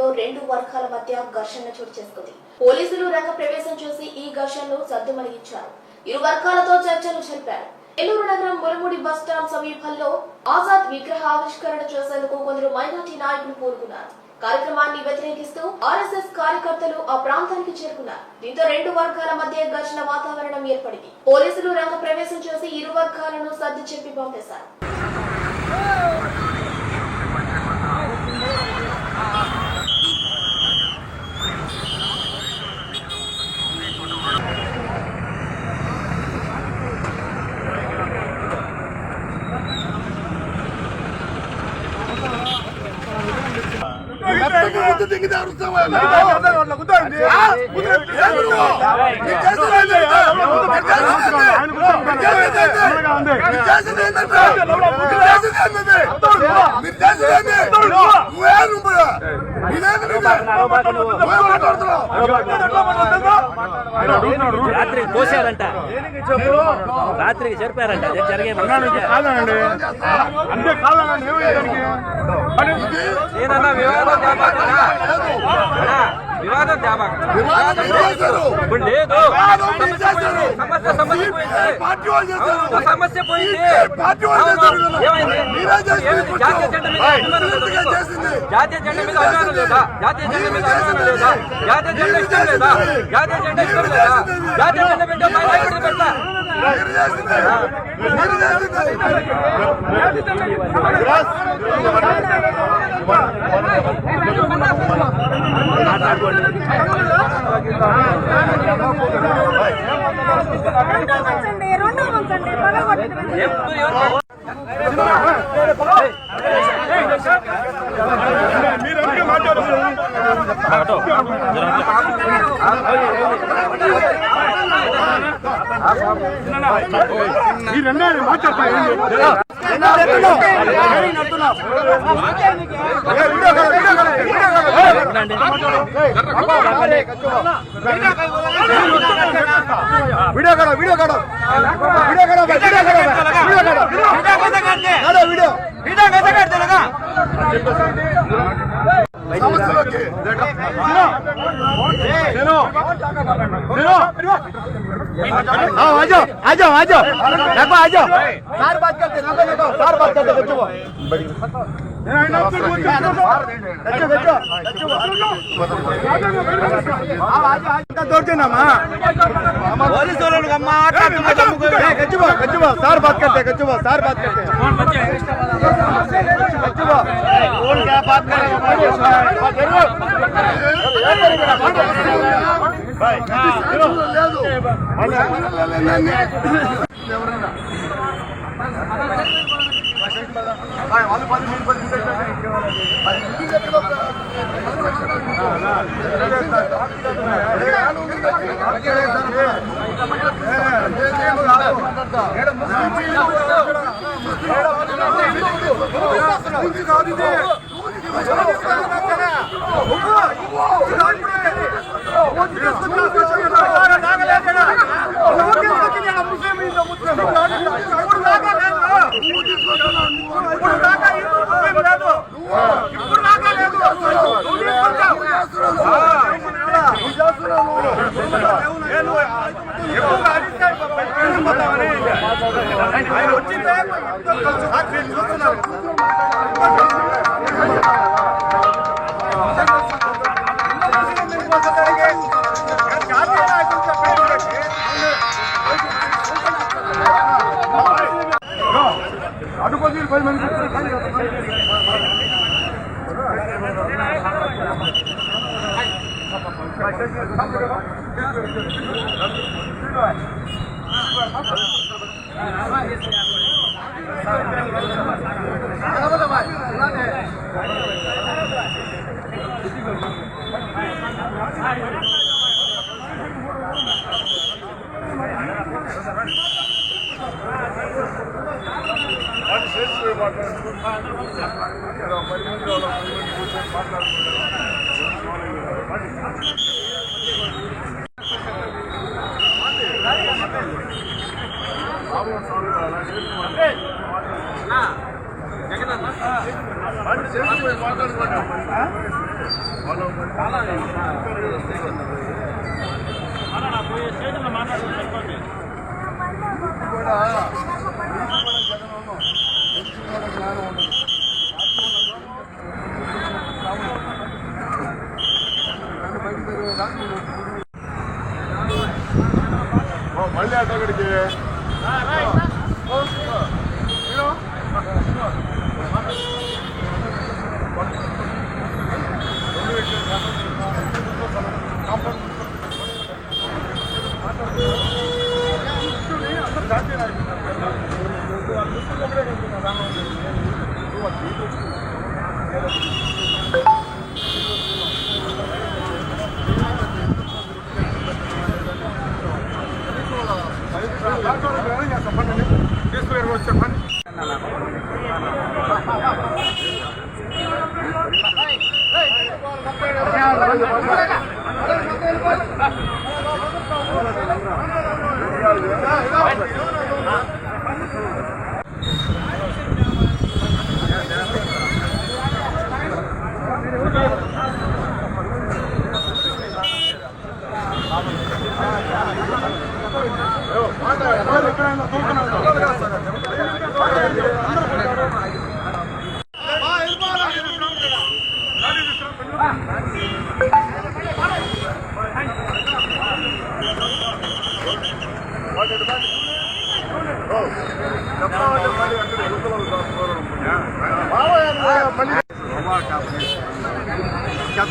కార్యాలయంలో రెండు వర్గాల మధ్య ఘర్షణ చోటు చేసుకుంది. పోలీసులు రంగ ప్రవేశం చేసి ఈ ఘర్షణను సద్దుమణిగించారు. ఇరు వర్గాలతో చర్చలు జరిపారు. నెల్లూరు నగరం ములముడి బస్టాండ్ సమీపంలో ఆజాద్ విగ్రహ ఆవిష్కరణ చేసేందుకు కొందరు మైనార్టీ నాయకులు పూనుకున్నారు. కార్యక్రమాన్ని వ్యతిరేకిస్తూ ఆర్ఎస్ఎస్ కార్యకర్తలు ఆ ప్రాంతానికి చేరుకున్నారు. దీంతో రెండు వర్గాల మధ్య ఘర్షణ వాతావరణం ఏర్పడింది. పోలీసులు రంగ ప్రవేశం చేసి ఇరు వర్గాలను సర్ది చెప్పి పంపేశారు. రాత్రి కోసారంట, రాత్రికి జరిపారంట. జరిగే అంతే కాదండి. వివాదం లేదు, సమస్య పోయింది. జాతీయ జెండా మీద అభిమానం లేదా? జాతీయ జెండా మీద అభిమానం లేదా? జాతీయ జెండా ఇష్టం లేదా? జాతీయ జెండా ఇష్టం లేదా? జాతీయ జెండా పెట్టా పెట్టా మళ్ళీ అక్కడికి తీసుకుని వచ్చే పని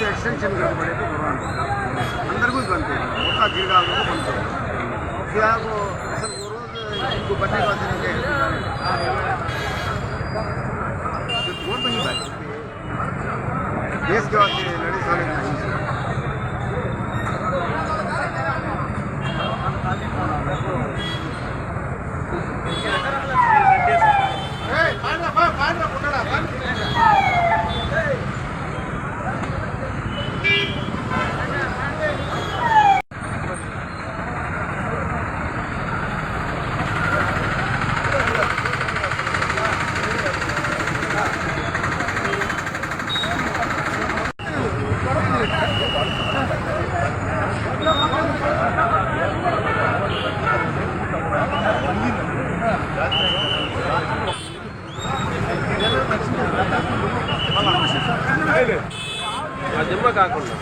एक्सटेंशन पड़े तो अंदर कुछ बनते हैं उसका गिरगांव को बनते हैं फिर आपको असल वो रोज इनको बनने का तरीके बहुत बड़ी बात देश के वास्ते लड़े सारे దిమ్మ కాకుండా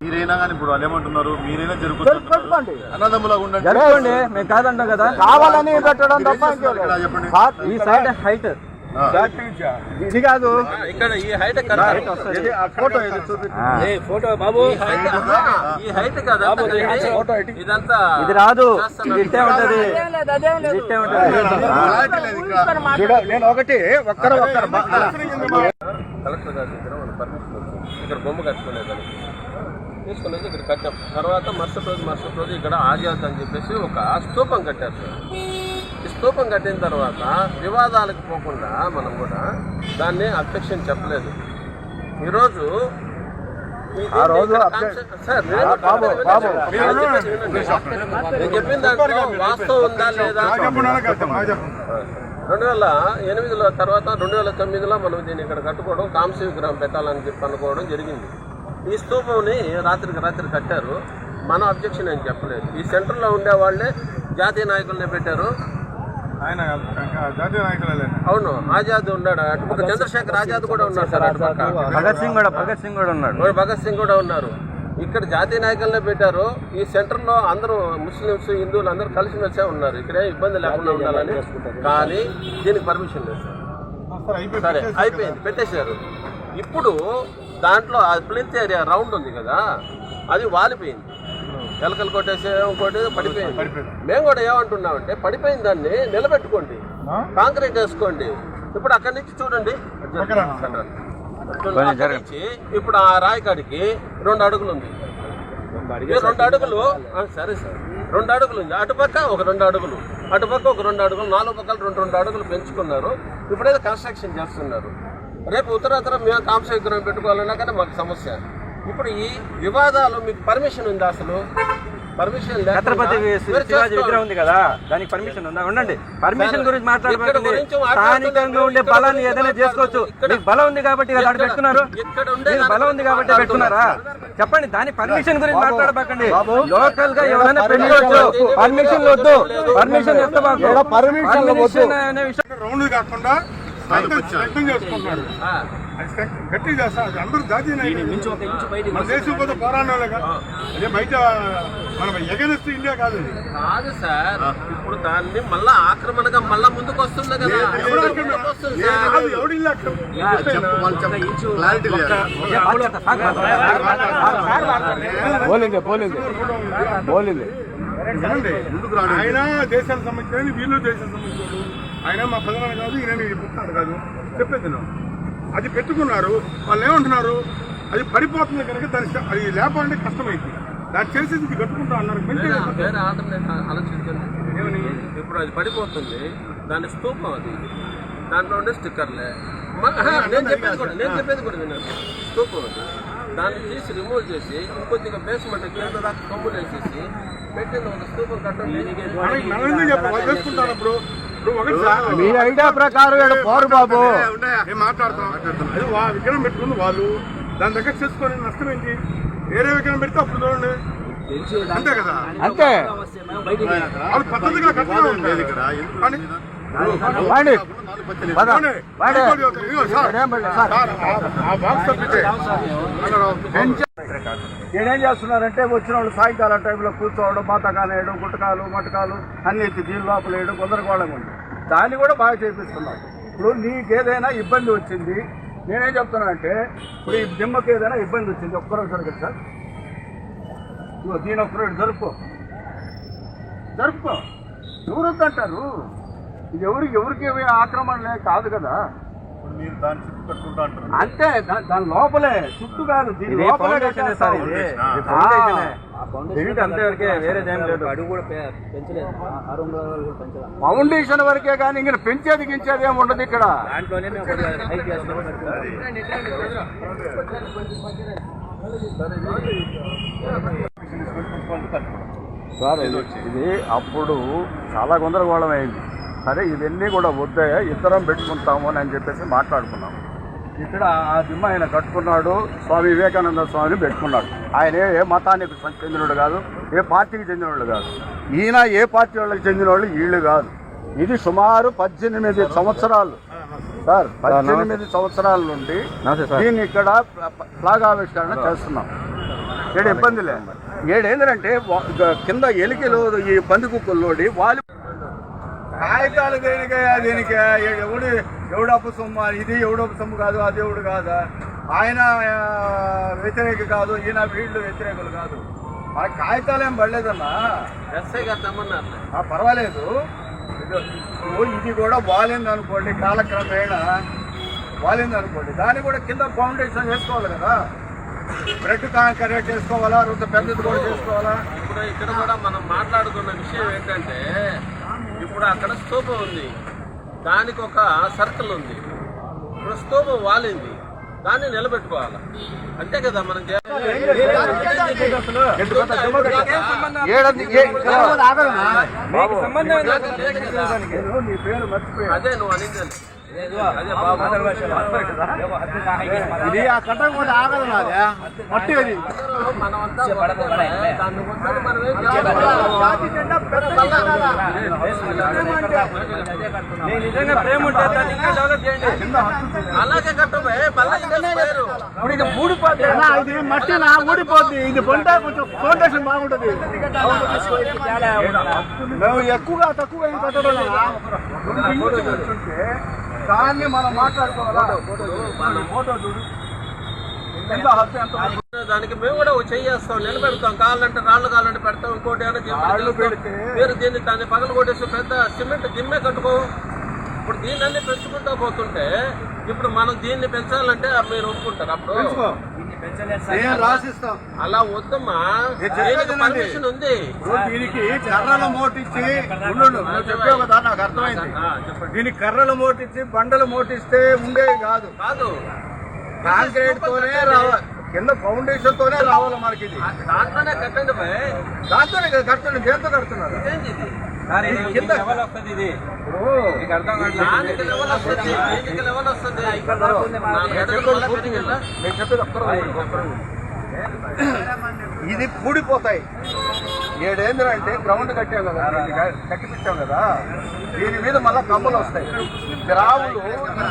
మీరైనా కానీ ఇప్పుడు వాళ్ళు ఏమంటున్నారు మీరైనా జరుగుతుంది అన్నదమ్ములాగా ఉండండి జరగండి మేము కాదంటాం కదా కావాలని పెట్టడం తప్ప చెప్పండి ఈ సైడ్ హైట్ ఇది కాదు ఇక్కడ ఈ హైట్ ఫోటో ఫోటో బాబు ఈ హైట్ కదా ఇదంతా ఇది రాదు ఇట్టే ఉంటది ఇట్టే ఉంటది నేను ఒకటి ఒక్కరు కలెక్టర్ గారి దగ్గర మన పర్మిషన్ వచ్చింది ఇక్కడ బొమ్మ కట్టుకునేదాన్ని తీసుకునేది ఇక్కడ కట్టాం తర్వాత మరుసటి రోజు ఇక్కడ ఆజాద్ అని చెప్పేసి ఒక స్తూపం కట్టారు సార్ ఈ స్తూపం కట్టిన తర్వాత వివాదాలకు పోకుండా మనం కూడా దాన్ని అబ్జెక్షన్ చెప్పలేదు ఈరోజు నేను చెప్పిన దాంట్లో వాస్తవం ఉందా లేదా 2008లో తర్వాత 2009లో మనం దీన్ని ఇక్కడ కట్టుకోవడం కాంస్య విగ్రహం పెట్టాలని చెప్పి అనుకోవడం జరిగింది. ఈ స్తూపంని రాత్రి కట్టారు. మనం అబ్జెక్షన్ అని చెప్పలేదు. ఈ సెంటర్లో ఉండే వాళ్ళే జాతీయ నాయకులనే పెట్టారు. ఆయన జాతీయ నాయకులే అవును, ఆజాద్ ఉన్నాడు, అటుపక్క చంద్రశేఖర్ ఆజాద్ కూడా ఉన్నాడు సార్, అటుపక్క భగత్ సింగ్ కూడా ఉన్నారు. ఇక్కడ జాతీయ నాయకులనే పెట్టారు. ఈ సెంటర్లో అందరూ ముస్లిమ్స్ హిందువులు అందరూ కలిసిమెలిసే ఉన్నారు. ఇక్కడే ఇబ్బంది లేకుండా ఉండాలని. కానీ దీనికి పర్మిషన్ లేదు సార్. సరే అయిపోయింది, పెట్టేశారు. ఇప్పుడు దాంట్లో ఆ ప్లింత్ ఏరియా రౌండ్ ఉంది కదా, అది వాలిపోయింది. ఎలకలు కొట్టేసి ఇంకోటి పడిపోయింది. మేము కూడా ఏమంటున్నామంటే పడిపోయిన దాన్ని నిలబెట్టుకోండి, కాంక్రీట్ వేసుకోండి. ఇప్పుడు అక్కడి నుంచి చూడండి, ఇప్పుడు ఆ రాయికాడికి 2 అడుగులు ఉంది. 2 అడుగులు సరే సార్, 2 అడుగులు ఉంది. అటుపక్క ఒక 2 అడుగులు. అటుపక్క ఒక 2 అడుగులు, 4 పక్కలు 2 అడుగులు పెంచుకున్నారు. ఇప్పుడైతే కన్స్ట్రక్షన్ చేస్తున్నారు. రేపు ఉత్తరాతర మేము కాంసవిగ్రహం పెట్టుకోవాలన్నా కానీ మాకు సమస్య. ఇప్పుడు ఈ వివాదాలు మీకు పర్మిషన్ ఉందా? అసలు పర్మిషన్ ఛత్రపతి శివాజీ విగ్రహం ఉంది కదా, దానికి పర్మిషన్ ఉందా? ఉండండి, పర్మిషన్ గురించి మాట్లాడబోతుంది. స్థానికంగా ఉండే బలాన్ని ఏదైనా చేసుకోవచ్చు. మీకు బలం ఉంది కాబట్టి కదా అక్కడ పెట్టుకున్నారు. మీకు బలం ఉంది కాబట్టి పెట్టుకున్నారా? చెప్పండి, దాని పర్మిషన్ గురించి మాట్లాడబాకండి. లోకల్ గా ఎవరైనా పెట్టుకోవచ్చు. పర్మిషన్ వద్దు, పర్మిషన్ ఎంత బాగా పర్మిషన్ అనే విషయం రౌండ్ కాకుండా వ్యక్తం చేసుకుంటున్నాడు. అది గట్టి చేస్తారు. అది అందరూ జాతీయ మన దేశం పోతే పోరాడాలి కదా. అదే బయట మన ఎగనెస్ట్ ఇండియా కాదు. కాదు సార్, ఇప్పుడు దాన్ని మళ్ళా ఆక్రమణగా మళ్ళా ముందుకు వస్తుంది కదా. ఆయన దేశాలకు సంబంధించిన వీళ్ళు దేశాలకు సంబంధించిన ఆయన మా ప్రధాన కాదు, ఈయన పుట్టినాడు కాదు చెప్పేది. అది పెట్టుకున్నారు. వాళ్ళు ఏమంటున్నారు, అది పడిపోతుంది కనుక దాని అది లేపాలంటే కష్టమైంది. దాన్ని చేసేది ఇది కట్టుకుంటా అన్నారు. వేరే ఆలోచించండి. ఇప్పుడు అది పడిపోతుంది, దాని స్తూపం అది, దాంట్లో ఉండే స్టిక్కర్లే. నేను చెప్పేది కూడా విన్నాను. స్తూపం అది, దాన్ని తీసి రిమూవ్ చేసి ఇంకొద్దిగా బేస్మెంట్ కింద దాకా కమ్ములు వేసేసి పెట్టింది ఒక స్తూపం కట్టండి. మీ ఐడియా ప్రకారం పోరు బాబు మాట్లాడతాం. అది విగ్రహం పెట్టుకుంది వాళ్ళు, దాని దగ్గర చేసుకొని నష్టం ఏంటి? వేరే విగ్రహం పెడితే అప్పుడు చూడండి, అంతే కదా. అంతే అది పద్ధతిగా కట్టగా ఉండేది ఇక్కడ. నేనేం చేస్తున్నారంటే వచ్చిన వాళ్ళు సాయంకాలం టైంలో కూర్చోవడం, బాతకానేయడం, గుట్టకాలు మటకాలు అన్ని ఎత్తి దీని లోపల వేయడం గొందరగోళంగా ఉంది. దాన్ని కూడా బాగా చేపిస్తున్నాం. ఇప్పుడు నీకేదైనా ఇబ్బంది వచ్చింది, నేనేం చెప్తున్నానంటే ఇప్పుడు ఈ దిమ్మకి ఏదైనా ఇబ్బంది వచ్చింది, ఒక్కరోజు జరగదు సార్. దీని ఒక్కరోజు జరుపుకో ఎవరు వద్దంటారు? ఇది ఎవరికి ఆక్రమణలే కాదు కదా. అంతే, దాని లోపలే, చుట్టూ కాదు, దీని లోపలే ఫౌండేషన్ వరకే కానీ ఇంకా పెంచేది గించేది ఏమి ఉండదు ఇక్కడ. సార్ ఇది అప్పుడు చాలా గందరగోళం అయింది. సరే ఇవన్నీ కూడా వద్దాయా, ఇద్దరం పెట్టుకుంటాము అని చెప్పేసి మాట్లాడుకున్నాం. ఇక్కడ ఆ దిమ్మ ఆయన కట్టుకున్నాడు, స్వామి వివేకానంద స్వామిని పెట్టుకున్నాడు. ఆయన ఏ మతానికి చెందినోడు కాదు, ఏ పార్టీకి చెందినోళ్ళు కాదు. ఈయన ఏ పార్టీ వాళ్ళకి చెందినోళ్ళు వీళ్ళు కాదు. ఇది సుమారు 18 సంవత్సరాలు సార్, 18 సంవత్సరాల నుండి దీన్ని ఇక్కడ ఫ్లాగ్ ఆవిష్కరణ చేస్తున్నాం. ఏడు ఇబ్బంది లేదు. ఏడేందంటే కింద ఎలికలు ఈ పంది కుక్కల్లోడి వాళ్ళు కాగితాలు దీనికి ఎవడప్పు సొమ్ము, ఇది ఎవడప్పు సొమ్ము కాదు, అది ఎవడు కాదా, ఆయన వ్యతిరేక కాదు, ఈయన వీళ్ళు వ్యతిరేకులు కాదు. మన కాగితాలు ఏం పడలేదన్నా, ఎస్ఐ గారు తెమ్మన్నారు. పర్వాలేదు. ఇది కూడా వాలింది అనుకోండి, కాలక్రమేణా వాలింది అనుకోండి, దాన్ని కూడా కింద ఫౌండేషన్ వేసుకోవాలి కదా. బ్రెడ్ కాంక్రీట్ చేసుకోవాలా, రెండు పెద్దది కూడా చేసుకోవాలా. ఇప్పుడు ఇక్కడ కూడా మనం మాట్లాడుకున్న విషయం ఏంటంటే, ఇప్పుడు అక్కడ స్తూపం ఉంది, దానికి ఒక సర్కిల్ ఉంది. ఇప్పుడు స్తూపం వాలింది, దాన్ని నిలబెట్టుకోవాలి, అంతే కదా మనం అదే నువ్వు అనింది. ఇది ఆ కట్టం కూడా ఆగదు నాదే మట్టి. అది నిజంగా ప్రేమ ఉంటే దాన్ని ఇంకా డెవలప్ చేయండి. అలాగే కట్టమే ఇప్పుడు ఇది ఊడిపోద్ది, ఇది మట్టి నా ఊడిపోద్ది. ఇది పంట కొంచెం ఫౌండేషన్ బాగుంటుంది. మేము ఎక్కువగా తక్కువ ఏం కట్టడం దాన్ని మనం మాట్లాడుకోవాలా. ఫోటో చూడు, దానికి మేము కూడా చేస్తాం, నిలబెడతాం. కావాలంటే రాళ్ళు కావాలంటే పెడతాం, ఇంకోటి మీరు దీన్ని దాన్ని పగలు కొట్టేసి పెద్ద సిమెంట్ దిమ్మే కట్టుకో. ఇప్పుడు దీన్ని పెంచుకుంటా పోతుంటే ఇప్పుడు మనం దీన్ని పెంచాలంటే మీరు ఒప్పుకుంటారు. అప్పుడు నేను రాసిస్తాం. అలా వద్దమ్మా, నేను చెప్పేది వినండి. పర్మిషన్ ఉంది. ఇప్పుడు దీనికి కర్రల మోటిచ్చి ఉండు, నువ్వు చెప్పావు కదా, నాకు అర్థమైంది. చెప్పండి. దీనికి కర్రలు మోటిచ్చి బండలు మోటిస్తే ఉండేవి కాదు, కాదు కాంక్రీట్ తోనే రావాలి, కింద ఫౌండేషన్ తోనే రావాలి మనకి. ఇది దాంట్లోనే కట్టండి భయ్. దాంతోనే కదా కడుతుంది, దేంతో కడుతున్నారు? ఇదేంటి ఇది? కింద లెవెల్ వస్తుంది ఇది. మీకు అర్థం కావట్లేదు. దానికి లెవెల్ వస్తుంది, దీనికి లెవెల్ వస్తుంది. నేను చెప్పేది ఇది పూడిపోతాయి. 7 ఏళ్ళు అంటే గ్రౌండ్ కట్టాం కదా, కట్టి పెట్టాం కదా, దీని మీద మళ్ళా కమ్ములు వస్తాయి, గ్రావులు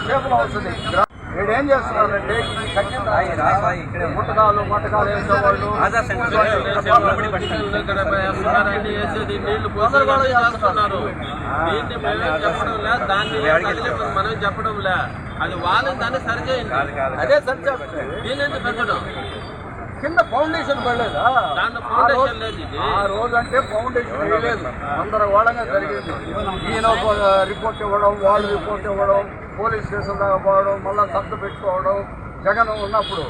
చేపలు వస్తుంది. 7 ఏం చేస్తున్నారంటే ముట్టకాలు వేసేవాళ్ళు నీళ్లు పోసలు చేస్తున్నారు. దీన్ని మేమేం చెప్పడం లే, దాన్ని మనం చెప్పడం లే. అది వాళ్ళని దాన్ని సరిచేయండి. అదే సరిచేస్తాం. దీని పెట్టడం కింద ఫౌండేషన్ పడలేదా? దాంట్లో ఫౌండేషన్ లేదు. ఇది ఆ రోజు అంటే ఫౌండేషన్ వేయలేదు, అందరగోళంగా జరిగింది. ఈయన రిపోర్ట్ ఇవ్వడం, వాళ్ళు రిపోర్ట్ ఇవ్వడం, పోలీస్ స్టేషన్ దాకా పోవడం, మళ్ళీ సర్దు పెట్టుకోవడం. జగన్ ఉన్నప్పుడు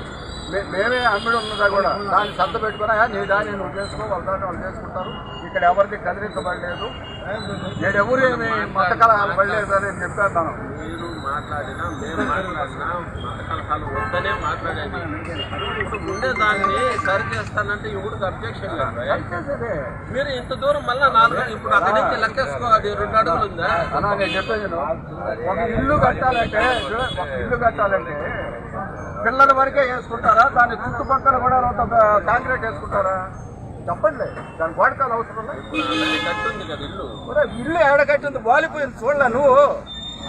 మేమే అమ్మిడి ఉన్నదా కూడా దాన్ని సర్దు పెట్టుకున్నా, నీ దాన్ని నువ్వు చేసుకో, వాళ్ళ దాన్ని వాళ్ళు చేసుకుంటారు, ఇక్కడ ఎవరిది కదిలించబడలేదు, నేను ఎవరు ఏమి మతకల పడలేదు అని చెప్పాను. మీరు మాట్లాడినా మేము మాట్లాడినా మత కలహాలు వద్దనే మాట్లాడేది. ఇప్పుడు ఉండే దాన్ని సరి చేస్తానంటే ఎవరికి అబ్జెక్షన్ లేదు. మీరు ఇంత దూరం మళ్ళీ 4 ఇప్పుడు అక్కడి నుంచి లెక్కేసుకో, అది 2 అడుగులు ఉందా? అలా నేను చెప్పేది, ఒక ఇల్లు కట్టాలంటే పిల్లల వరకే వేసుకుంటారా? దాని చుట్టుపక్కల కూడా కాంక్రీట్ వేసుకుంటారా? చెప్పండి, దాని వాడకాలు అవసరం కట్టుంది కదా ఇల్లు. ఇల్లు ఏడ కట్టింది, వాలిపోయింది చూడలే నువ్వు,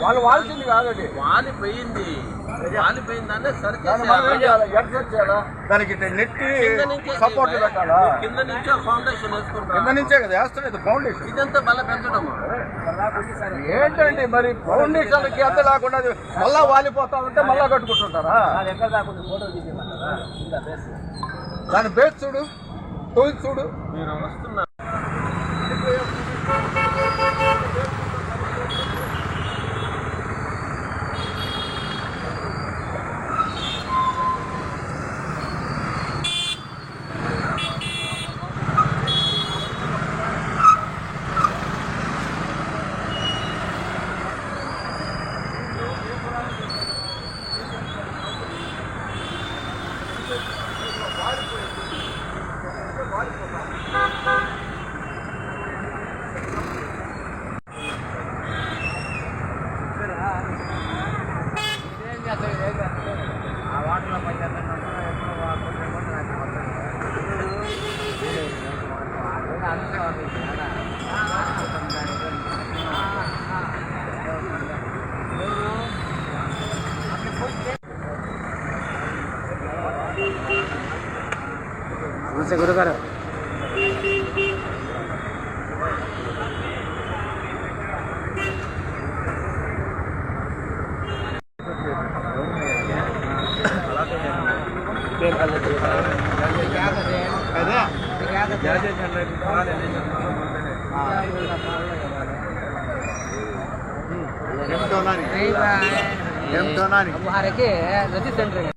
వాళ్ళు వాల్సింది కాదండి, వాలిపోయింది. వాలిపోయిందాన్ని సరి చేయాలా? దానికి నెట్టి సపోర్ట్ పెట్టాలా? కింద నుంచే ఫౌండేషన్ వేసుకుంటాం. కింద నుంచే కదా వేస్తున్నది ఫౌండేషన్. ఇదంతా బల పెంచడం ఏంటండి మరి? ఫౌండేషన్కి ఎంత లేకుండా మళ్ళా వాలిపోతా ఉంటే మళ్ళా కట్టుకుంటుంటారా? దాని బేస్ చూడు, తోయి చూడు. మీరు వస్తున్నారు. గురుగారు ఏం తోనాని हमारे के रजी सेंटर